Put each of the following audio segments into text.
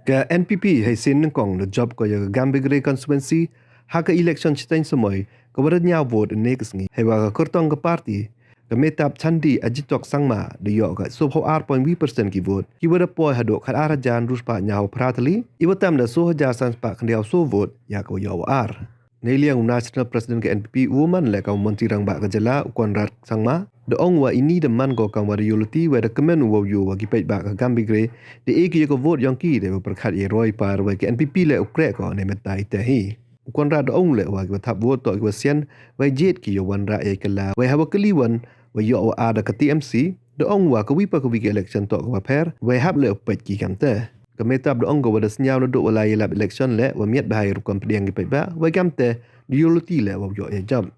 Ke NPP hay sin kong the job ko ya Gambegre Constituency haka election chitain semoy ko bernya vote next ngi hay wa kortong ke party ke metap chandi ajitok sangma de yo ka so ho 8.2% ki vote ki wada poi hado khat arajan ruspa nyao pratali iwatam da so haja sans pa khndiao so vote ya ko yo ar Neliang National President ke NPP woman le ka monti rang ba ka jala konrat sangma de ong wa ini de man ko kan wa yulti wa de kemen wo yo wa ki pet ba ka Gambegre de e ki ko vote yang ki de per khat ye roi par wa ke NPP le ukre ko ne metai te hi konrat de ong le wa ki thap vote to ki sian wa jet ki yo wan ra ye kala wa ha wa kli wan wa yo wa da ka TMC de ong wa ka wi pa ka wi election to wa per wa hab le pet ki kam te Kemetab doang go wada senyau duduk walai lab election le wa miat bahai rukam pediang ki paiba wa gamte diuluti le wa yo ya jam.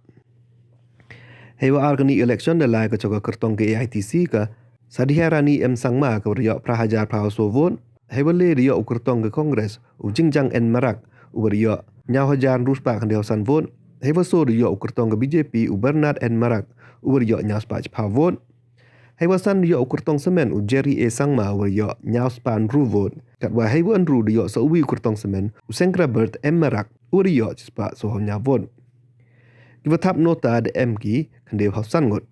Hei wa arkani election de lai ka choka kertong ke AITC ka sadiharani em sangma ka riyo prahajar prahaso vote hei wa le riyo kertong ke kongres u jingjang en marak u riyo nyau hajar ruspa kan deosan vote hei wa so riyo kertong ke BJP u Bernard en marak u riyo nyau spa pa vote hei wa san riyo kertong semen u Jerry e sangma u riyo nyau span ru vote kat wa hei wan ru diyo so wi kurtong semen usengkra bert emerak uriyo cispa so honya von kiwa tap nota de emki kande hausan ngot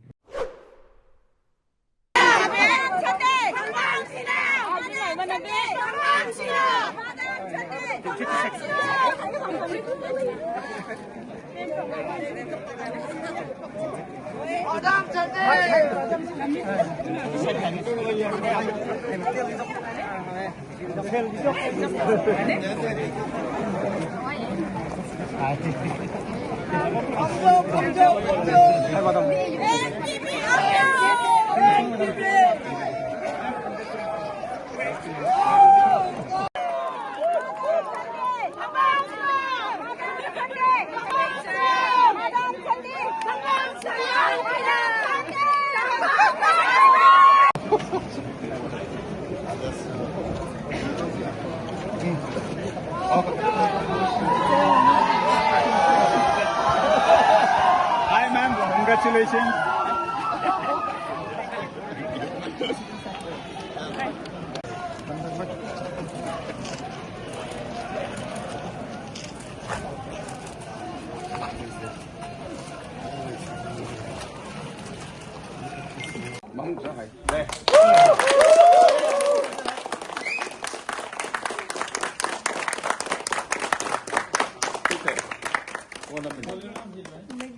Hi ma'am, congratulations.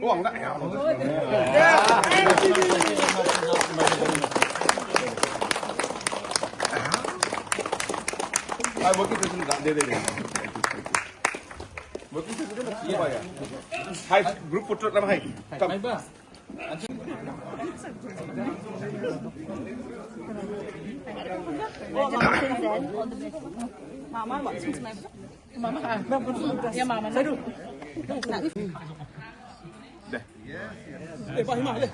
Uống đại hảo. Ai working president đây. Working president là gì vậy? Hai group photo làm hay. Cầm. Mama wants to snipe. Mama, ya mama. Saya dulu. Đây. Để bay mà đây.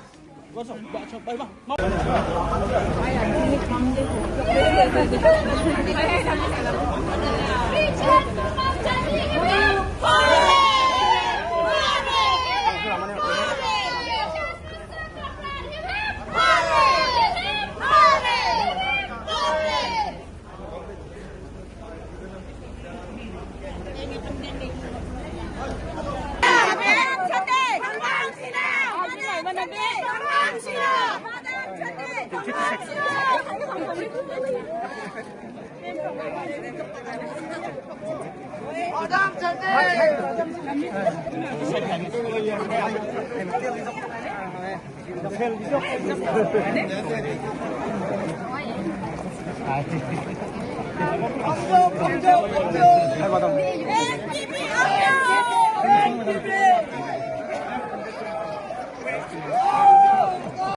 Con sòng bạ cho bay mà. Hai